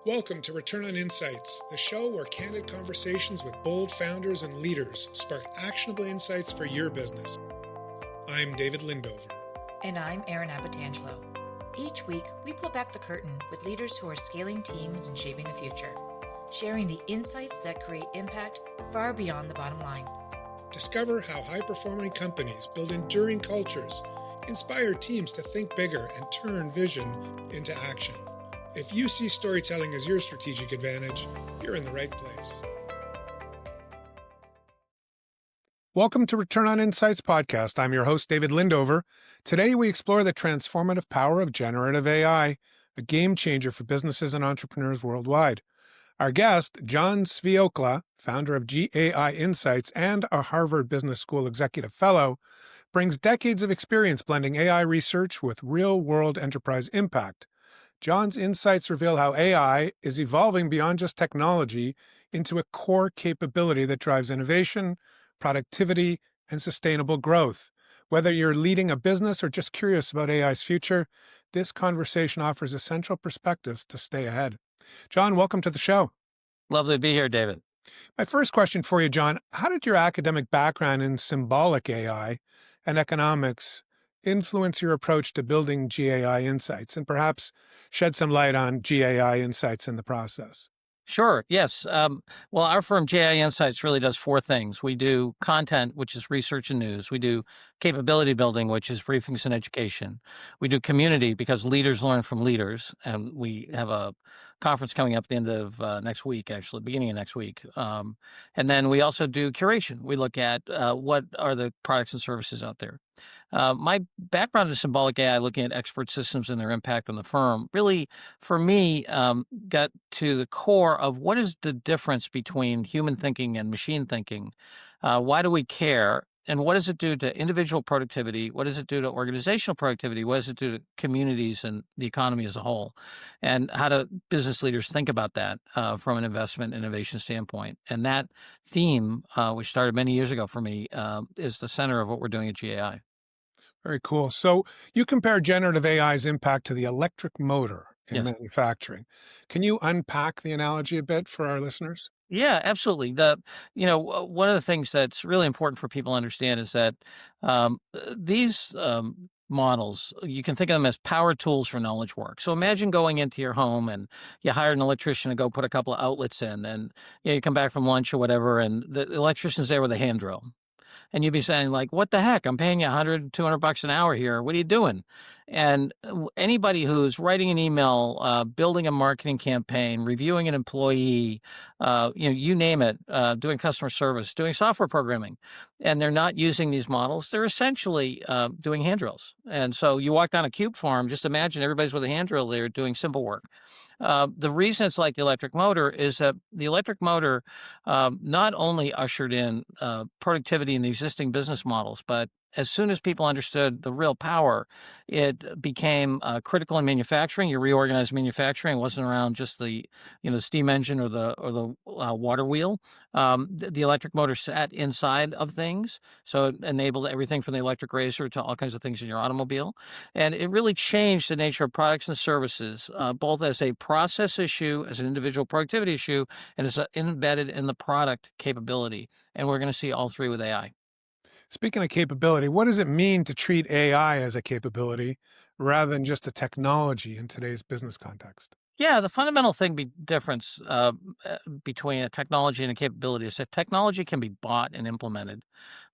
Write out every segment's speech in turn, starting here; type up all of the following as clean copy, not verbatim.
Welcome to Return on Insights, the show where candid conversations with bold founders and leaders spark actionable insights for your business. I'm David Lindover. And I'm Erin Abitangelo. Each week, we pull back the curtain with leaders who are scaling teams and shaping the future, sharing the insights that create impact far beyond the bottom line. Discover how high-performing companies build enduring cultures, inspire teams to think bigger, and turn vision into action. If you see storytelling as your strategic advantage, you're in the right place. Welcome to Return on Insights podcast. I'm your host, David Lindover. Today, we explore the transformative power of generative AI, a game changer for businesses and entrepreneurs worldwide. Our guest, John Sviokla, founder of GAI Insights and a Harvard Business School executive fellow, brings decades of experience blending AI research with real-world enterprise impact. John's insights reveal how AI is evolving beyond just technology into a core capability that drives innovation, productivity, and sustainable growth. Whether you're leading a business or just curious about AI's future, this conversation offers essential perspectives to stay ahead. John, welcome to the show. Lovely to be here, David. My first question for you, John, how did your academic background in symbolic AI and economics influence your approach to building GAI Insights, and perhaps shed some light on GAI Insights in the process? Sure. Yes. Well, our firm, GAI Insights, really does four things. We do content, which is research and news. We do capability building, which is briefings and education. We do community, because leaders learn from leaders. And we have a conference coming up at the end of next week, actually, beginning of next week. And then we also do curation. We look at what are the products and services out there. My background is symbolic AI, looking at expert systems and their impact on the firm, really, for me, got to the core of what is the difference between human thinking and machine thinking. Why do we care? And what does it do to individual productivity? What does it do to organizational productivity? What does it do to communities and the economy as a whole? And how do business leaders think about that from an investment innovation standpoint? And that theme, which started many years ago for me, is the center of what we're doing at GAI. Very cool. So you compare generative AI's impact to the electric motor in Yes. manufacturing. Can you unpack the analogy a bit for our listeners? Yeah, absolutely. One of the things that's really important for people to understand is that these models, you can think of them as power tools for knowledge work. So imagine going into your home and you hired an electrician to go put a couple of outlets in, and you come back from lunch or whatever, and the electrician's there with a hand drill. And you'd be saying, like, what the heck? I'm paying you $100, $200 an hour here. What are you doing? And anybody who's writing an email, building a marketing campaign, reviewing an employee, you name it, doing customer service, doing software programming, and they're not using these models, they're essentially doing hand drills. And so you walk down a cube farm, just imagine everybody's with a hand drill there doing simple work. The reason it's like the electric motor is that the electric motor not only ushered in productivity in the existing business models, but as soon as people understood the real power, it became critical in manufacturing. You reorganized manufacturing. It wasn't around just the steam engine or the water wheel. The electric motor sat inside of things, so it enabled everything from the electric razor to all kinds of things in your automobile. And it really changed the nature of products and services, both as a process issue, as an individual productivity issue, and as embedded in the product capability. And we're going to see all three with AI. Speaking of capability, what does it mean to treat AI as a capability rather than just a technology in today's business context? Yeah, the fundamental difference between a technology and a capability is that technology can be bought and implemented,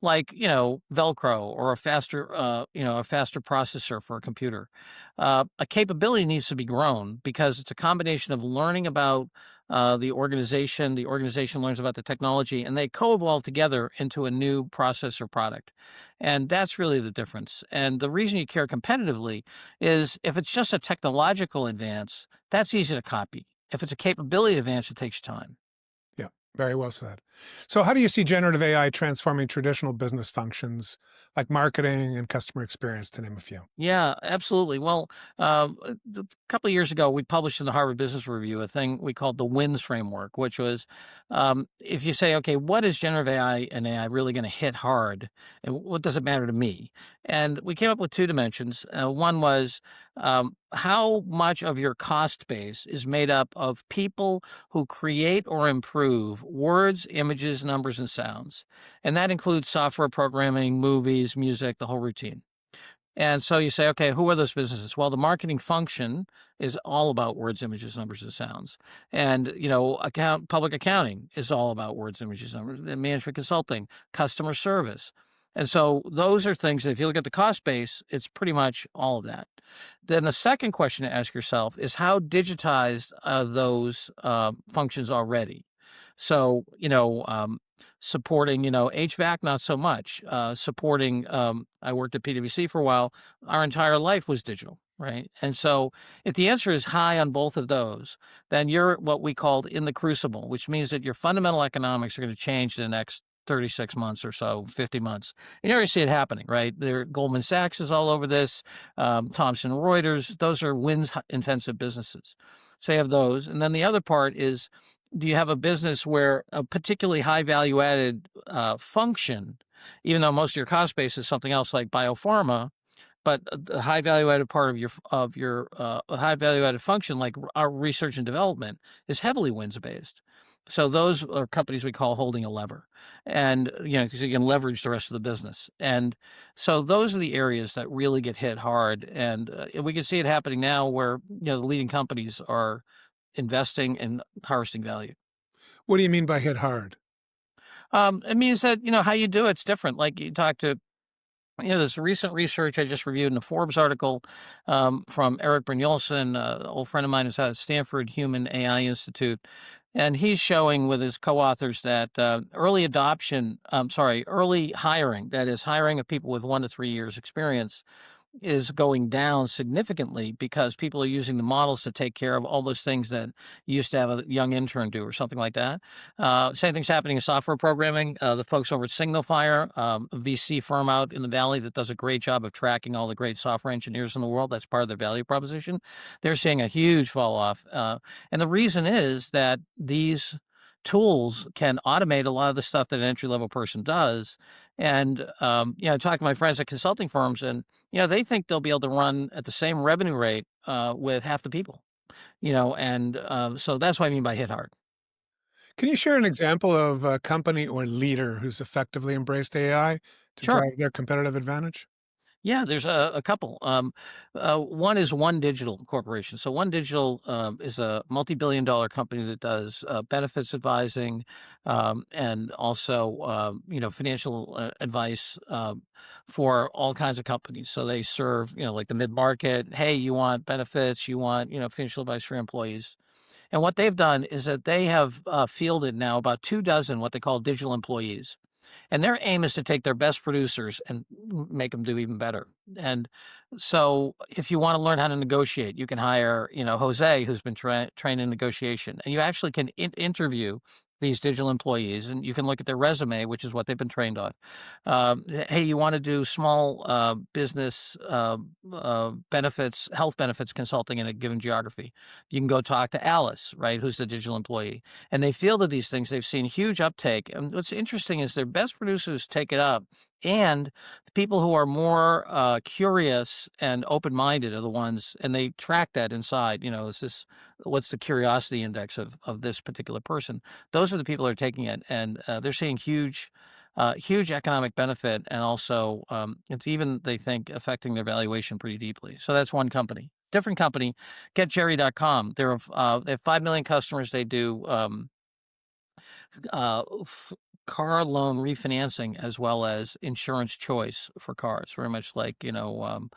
like Velcro or a faster processor for a computer. A capability needs to be grown because it's a combination of learning about the organization learns about the technology, and they co-evolve together into a new process or product. And that's really the difference. And the reason you care competitively is if it's just a technological advance, that's easy to copy. If it's a capability advance, it takes time. Yeah, very well said. So how do you see generative AI transforming traditional business functions like marketing and customer experience, to name a few? Yeah, absolutely. Well, a couple of years ago, we published in the Harvard Business Review a thing we called the WINS framework, which was if you say, okay, what is generative AI and AI really going to hit hard, and what does it matter to me? And we came up with two dimensions. One was how much of your cost base is made up of people who create or improve words, images, numbers, and sounds. And that includes software programming, movies, music, the whole routine. And so you say, okay, who are those businesses? Well, the marketing function is all about words, images, numbers, and sounds. And, public accounting is all about words, images, numbers, and management consulting, customer service. And so those are things that if you look at the cost base, it's pretty much all of that. Then the second question to ask yourself is how digitized are those functions already? So, supporting, HVAC, not so much. Supporting, I worked at PwC for a while. Our entire life was digital, right? And so if the answer is high on both of those, then you're what we called in the crucible, which means that your fundamental economics are going to change in the next 36 months or so, 50 months. You already see it happening, right? Goldman Sachs is all over this, Thomson Reuters, those are wins intensive businesses. So you have those. And then the other part is, do you have a business where a particularly high value added function, even though most of your cost base is something else like biopharma, but the high value added part of your high value added function like our research and development is heavily wins based. So those are companies we call holding a lever, and because you can leverage the rest of the business. And so those are the areas that really get hit hard, and we can see it happening now where the leading companies are investing and harvesting value. What do you mean by hit hard? It means that, how you do it's different. Like you talk to, this recent research I just reviewed in a Forbes article from Eric Brynjolfsson, an old friend of mine who's at Stanford Human AI Institute. And he's showing with his co-authors that early hiring, that is hiring of people with 1 to 3 years experience, is going down significantly because people are using the models to take care of all those things that you used to have a young intern do or something like that. Same thing's happening in software programming. The folks over at SignalFire, a VC firm out in the Valley that does a great job of tracking all the great software engineers in the world, that's part of their value proposition. They're seeing a huge fall off. And the reason is that these tools can automate a lot of the stuff that an entry level person does. And, talking to my friends at consulting firms, and they think they'll be able to run at the same revenue rate with half the people, and so that's what I mean by hit hard. Can you share an example of a company or leader who's effectively embraced AI to Sure. drive their competitive advantage? Yeah, there's a couple. One is OneDigital Corporation. So OneDigital is a multi-billion-dollar company that does benefits advising and also financial advice for all kinds of companies. So they serve like the mid-market. Hey, you want benefits? You want financial advice for your employees? And what they've done is that they have fielded now about 24 what they call digital employees. And their aim is to take their best producers and make them do even better. And so if you want to learn how to negotiate, you can hire, Jose, who's been trained in negotiation, and you actually can interview these digital employees, and you can look at their resume, which is what they've been trained on. Hey, you want to do small business benefits, health benefits consulting in a given geography. You can go talk to Alice, right, who's the digital employee. And they fielded these things. They've seen huge uptake. And what's interesting is their best producers take it up. And the people who are more curious and open-minded are the ones, and they track that inside. What's the curiosity index of this particular person? Those are the people that are taking it, and they're seeing huge economic benefit, and also it's even, they think, affecting their valuation pretty deeply. So that's one company. Different company, GetJerry.com. They have 5 million customers. They do car loan refinancing as well as insurance choice for cars, very much like Esurance,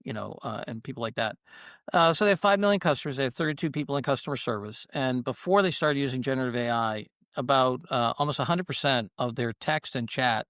and people like that. So they have 5 million customers. They have 32 people in customer service, and before they started using generative AI, about almost 100% of their text and chat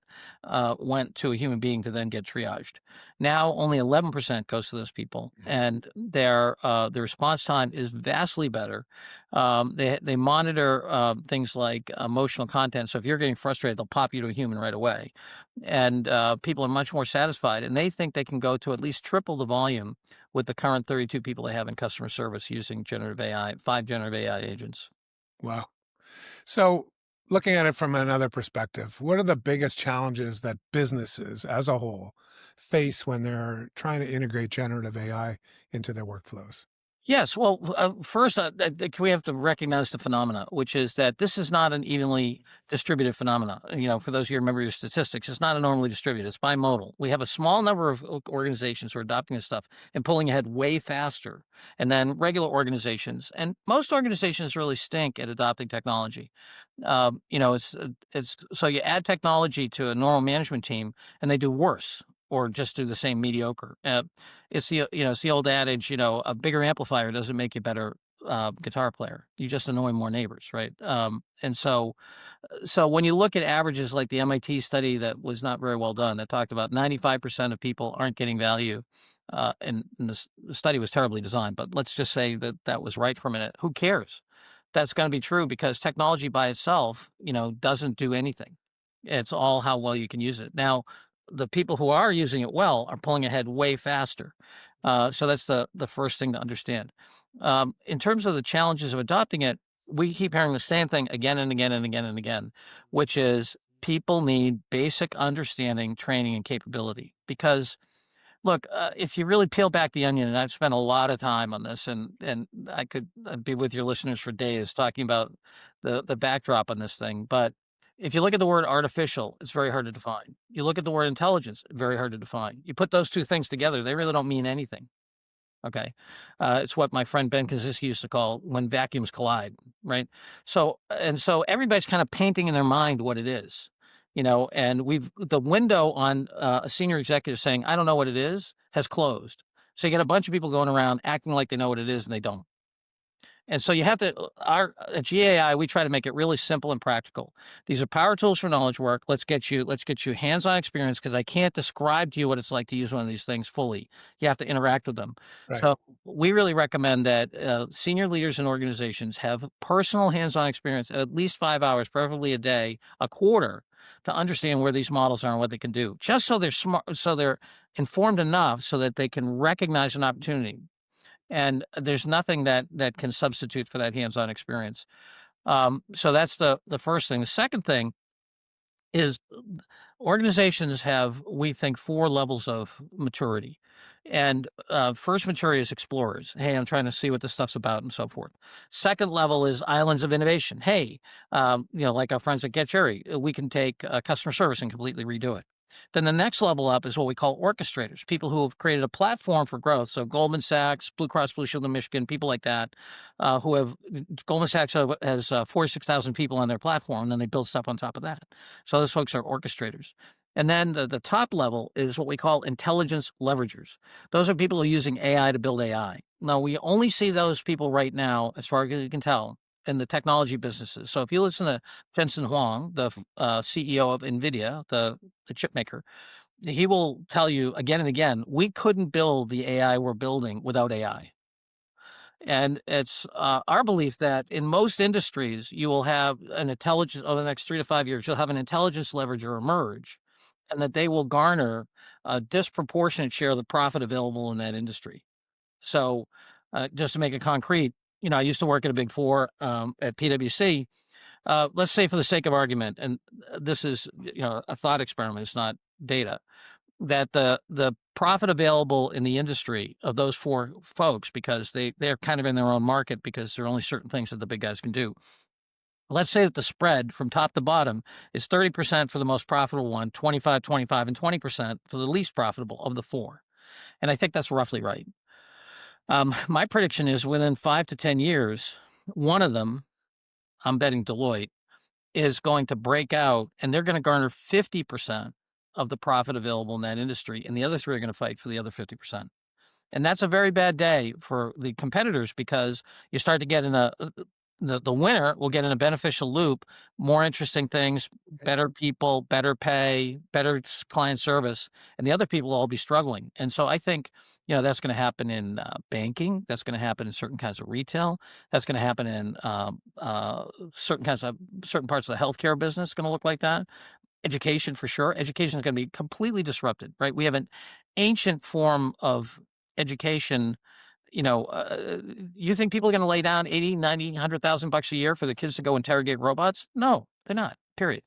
went to a human being to then get triaged. Now only 11% goes to those people, and their response time is vastly better. They monitor things like emotional content. So if you're getting frustrated, they'll pop you to a human right away, and people are much more satisfied. And they think they can go to at least triple the volume with the current 32 people they have in customer service using generative AI, 5 generative AI agents. Wow. So looking at it from another perspective, what are the biggest challenges that businesses as a whole face when they're trying to integrate generative AI into their workflows? Yes. Well, first, we have to recognize the phenomena, which is that this is not an evenly distributed phenomena. For those of you who remember your statistics, it's not a normally distributed. It's bimodal. We have a small number of organizations who are adopting this stuff and pulling ahead way faster, and then regular organizations, and most organizations really stink at adopting technology. It's so you add technology to a normal management team, and they do worse or just do the same mediocre. It's the old adage, a bigger amplifier doesn't make you a better guitar player. You just annoy more neighbors, right? And so when you look at averages like the MIT study that was not very well done, that talked about 95% of people aren't getting value. The study was terribly designed, but let's just say that that was right for a minute. Who cares? That's going to be true because technology by itself, doesn't do anything. It's all how well you can use it. Now, the people who are using it well are pulling ahead way faster. So that's the first thing to understand. In terms of the challenges of adopting it, we keep hearing the same thing again and again and again and again, which is people need basic understanding, training, and capability. Because look, if you really peel back the onion, and I've spent a lot of time on this, and I could be with your listeners for days talking about the backdrop on this thing, but if you look at the word artificial, it's very hard to define. You look at the word intelligence, very hard to define. You put those two things together, they really don't mean anything. Okay. It's what my friend Ben Kaczynski used to call when vacuums collide, right? So everybody's kind of painting in their mind what it is, and the window on a senior executive saying, I don't know what it is, has closed. So you get a bunch of people going around acting like they know what it is and they don't. And so you have to, at GAI, we try to make it really simple and practical. These are power tools for knowledge work. Let's get you hands-on experience because I can't describe to you what it's like to use one of these things fully. You have to interact with them. Right. So we really recommend that senior leaders in organizations have personal hands-on experience, at least 5 hours, preferably a day, a quarter, to understand where these models are and what they can do. Just so they're smart, so they're informed enough so that they can recognize an opportunity, and there's nothing that can substitute for that hands-on experience. So that's the first thing. The second thing is organizations have, we think, 4 levels of maturity. And first maturity is explorers. Hey, I'm trying to see what this stuff's about and so forth. Second level is islands of innovation. Hey, like our friends at Get Jerry, we can take customer service and completely redo it. Then the next level up is what we call orchestrators, people who have created a platform for growth. So Goldman Sachs, Blue Cross Blue Shield of Michigan, people like that, who have Goldman Sachs has 46,000 people on their platform, and then they build stuff on top of that. So those folks are orchestrators. And then the top level is what we call intelligence leveragers. Those are people who are using AI to build AI. Now, we only see those people right now, as far as you can tell, in the technology businesses. So if you listen to Jensen Huang, the CEO of NVIDIA, the chip maker, he will tell you again and again, we couldn't build the AI we're building without AI. And it's our belief that in most industries, you will have an intelligence over the next 3 to 5 years, you'll have an intelligence leverager emerge, and that they will garner a disproportionate share of the profit available in that industry. So, just to make it concrete, I used to work at a Big Four at PwC. Let's say, for the sake of argument, and this is a thought experiment, it's not data, that the profit available in the industry of those 4 folks, because they're kind of in their own market because there are only certain things that the big guys can do. Let's say that the spread from top to bottom is 30% for the most profitable one, 25, 25, and 20% for the least profitable of the 4. And I think that's roughly right. My prediction is within 5 to 10 years, one of them, I'm betting Deloitte, is going to break out, and they're going to garner 50% of the profit available in that industry, and the other 3 are going to fight for the other 50%. And that's a very bad day for the competitors because you start to get in the winner will get in a beneficial loop, more interesting things, better people, better pay, better client service, and the other people will all be struggling. And so I think, that's going to happen in banking. That's going to happen in certain kinds of retail. That's going to happen in certain parts of the healthcare business. Going to look like that. Education, for sure. Education is going to be completely disrupted, right? We have an ancient form of education you think people are going to lay down 80, 90, 100,000 bucks a year for the kids to go interrogate robots? No, they're not. Period.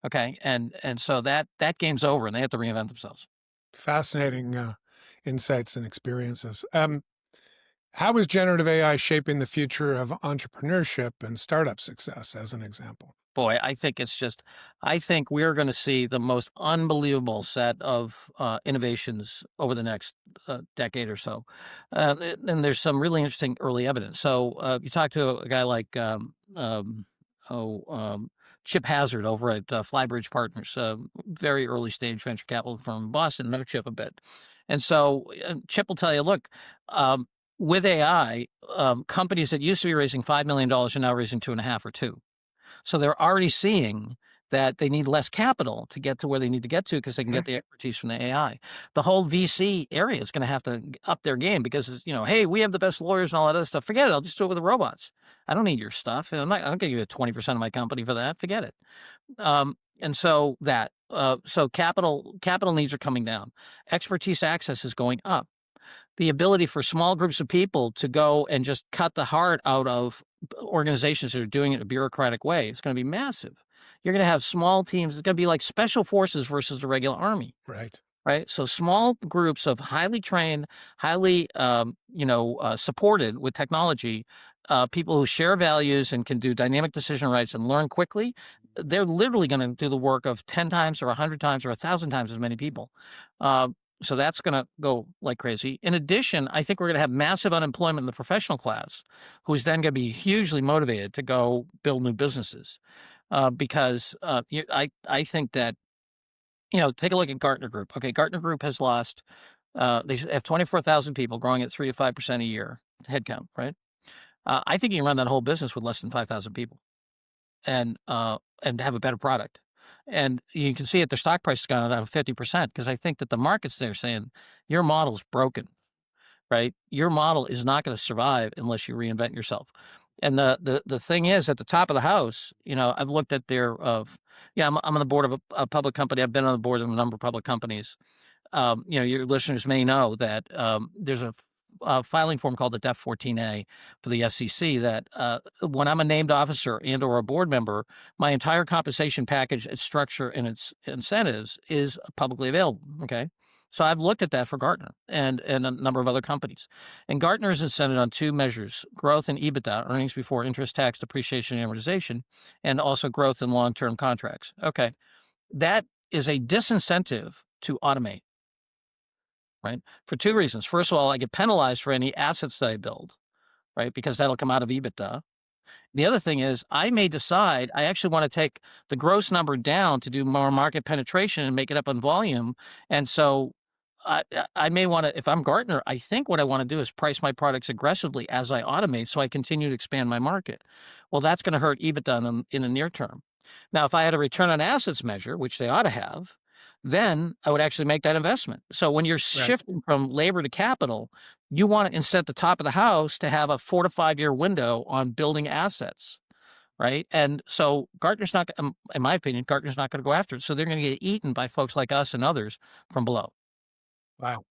Okay, and so that game's over, and they have to reinvent themselves. Fascinating insights and experiences. How is generative AI shaping the future of entrepreneurship and startup success, as an example? Boy, I think we're going to see the most unbelievable set of innovations over the next decade or so, and there's some really interesting early evidence. So you talk to a guy like oh, Chip Hazard over at Flybridge Partners, very early stage venture capital firm in Boston. Know Chip a bit, and so Chip will tell you, look. With AI, companies that used to be raising $5 million are now raising 2.5 or 2. So they're already seeing that they need less capital to get to where they need to get to because they can Mhm. get the expertise from the AI. The whole VC area is going to have to up their game because, hey, we have the best lawyers and all that other stuff. Forget it. I'll just do it with the robots. I don't need your stuff. And I don't give you 20% of my company for that. Forget it. And so so capital needs are coming down. Expertise access is going up. The ability for small groups of people to go and just cut the heart out of organizations that are doing it in a bureaucratic way, it's going to be massive. You're going to have small teams. It's going to be like special forces versus the regular army, Right. right? So small groups of highly trained, highly, supported with technology, people who share values and can do dynamic decision rights and learn quickly. They're literally going to do the work of 10 times or 100 times or 1,000 times as many people. Uh, so that's going to go like crazy. In addition, I think we're going to have massive unemployment in the professional class, who's then going to be hugely motivated to go build new businesses. Because I think that, take a look at Gartner Group. Okay, Gartner Group has lost, they have 24,000 people growing at 3 to 5% a year headcount, right? I think you can run that whole business with less than 5,000 people and have a better product. And you can see it, their stock price has gone down 50% because I think that the market's there saying your model's broken, right? Your model is not going to survive unless you reinvent yourself. And the thing is, at the top of the house, I've looked at I'm on the board of a public company. I've been on the board of a number of public companies. Your listeners may know that there's a filing form called the DEF 14A for the SEC that when I'm a named officer and or a board member, my entire compensation package, its structure, and its incentives is publicly available. Okay. So I've looked at that for Gartner and a number of other companies. And Gartner is incented on 2 measures: growth in EBITDA, earnings before interest, tax, depreciation, and amortization, and also growth in long-term contracts. Okay. That is a disincentive to automate, right? For 2 reasons. First of all, I get penalized for any assets that I build, right? Because that'll come out of EBITDA. The other thing is I may decide I actually want to take the gross number down to do more market penetration and make it up in volume. And so I may want to, if I'm Gartner, I think what I want to do is price my products aggressively as I automate so I continue to expand my market. Well, that's going to hurt EBITDA in the near term. Now, if I had a return on assets measure, which they ought to have, then I would actually make that investment. So when you're Right. shifting from labor to capital, you want to incent the top of the house to have a 4 to 5 year window on building assets, right? And so Gartner's not, in my opinion, Gartner's not going to go after it. So they're going to get eaten by folks like us and others from below. Wow.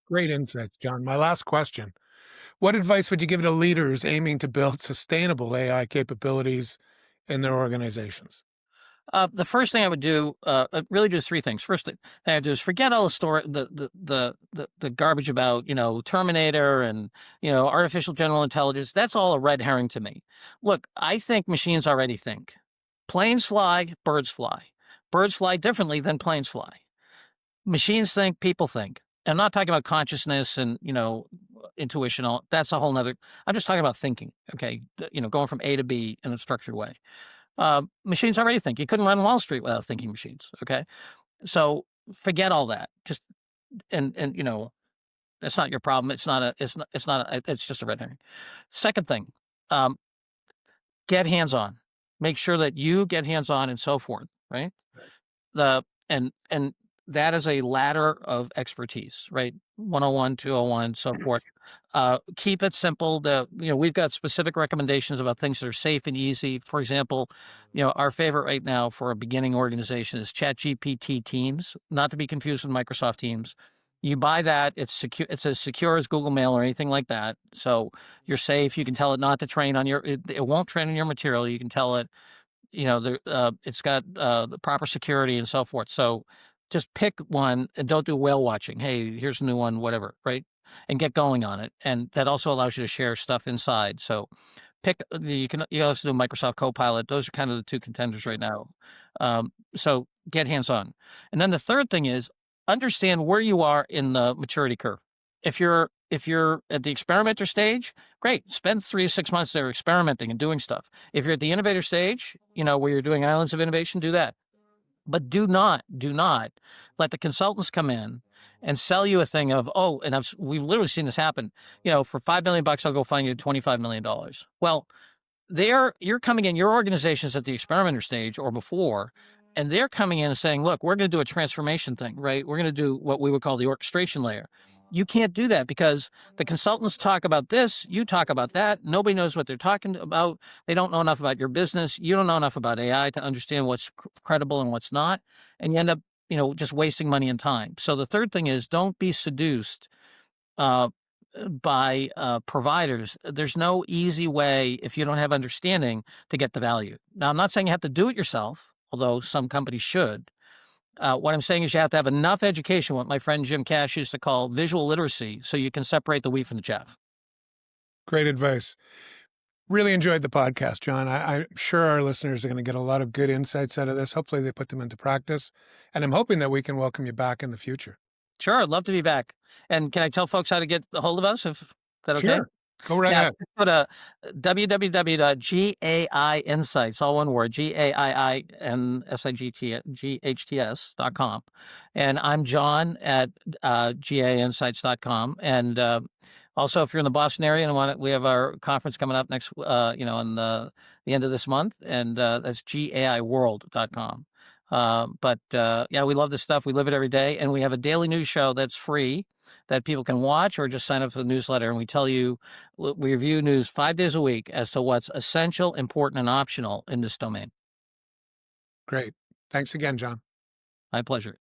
Great insights, John. My last question. What advice would you give to leaders aiming to build sustainable AI capabilities in their organizations? The first thing I would do, really do 3 things. First thing I would do is forget all the story, the garbage about Terminator and artificial general intelligence. That's all a red herring to me. Look, I think machines already think. Planes fly, birds fly. Birds fly differently than planes fly. Machines think, people think. I'm not talking about consciousness and intuition. That's a whole nother. I'm just talking about thinking. Okay, going from A to B in a structured way. Machines already think. You couldn't run Wall Street without thinking machines. Okay, so forget all that. Just and that's not your problem. It's just a red herring. Second thing, um, get hands on. Make sure that you get hands on and so forth. Right. The and that is a ladder of expertise. Right. 101, 201, so forth. Keep it simple. We've got specific recommendations about things that are safe and easy. For example, our favorite right now for a beginning organization is ChatGPT Teams, not to be confused with Microsoft Teams. You buy that, it's secure. It's as secure as Google Mail or anything like that. So you're safe. You can tell it not to train on it won't train on your material. You can tell it, it's got the proper security and so forth. So just pick one and don't do whale watching. Hey, here's a new one, whatever, right? And get going on it. And that also allows you to share stuff inside. So you also do Microsoft Copilot. Those are kind of the two contenders right now. So get hands on. And then the third thing is understand where you are in the maturity curve. If you're at the experimenter stage, great. Spend 3 to 6 months there experimenting and doing stuff. If you're at the innovator stage, where you're doing islands of innovation, do that. But do not let the consultants come in and sell you a thing of, oh, and we've literally seen this happen. For $5 million, I'll go find you $25 million. Well, you're coming in, your organization's at the experimenter stage or before, and they're coming in and saying, look, we're going to do a transformation thing, right? We're going to do what we would call the orchestration layer. You can't do that because the consultants talk about this, you talk about that. Nobody knows what they're talking about. They don't know enough about your business. You don't know enough about AI to understand what's credible and what's not. And you end up, just wasting money and time. So the third thing is don't be seduced uh, by providers. There's no easy way, if you don't have understanding, to get the value. Now, I'm not saying you have to do it yourself, although some companies should. What I'm saying is you have to have enough education, what my friend Jim Cash used to call visual literacy, so you can separate the wheat from the chaff. Great advice. Really enjoyed the podcast, John. I'm sure our listeners are going to get a lot of good insights out of this. Hopefully they put them into practice. And I'm hoping that we can welcome you back in the future. Sure, I'd love to be back. And can I tell folks how to get a hold of us? Is that okay? Sure. Go right Yeah, ahead. just go to www.gaiinsights, all one word, GAIINSIGHTS.com. And I'm John at gaiinsights.com. And also, if you're in the Boston area and we have our conference coming up next, on the end of this month, and that's gaiworld.com. Yeah, we love this stuff. We live it every day. And we have a daily news show that's free that people can watch or just sign up for the newsletter. And we review news 5 days a week as to what's essential, important, and optional in this domain. Great. Thanks again, John. My pleasure.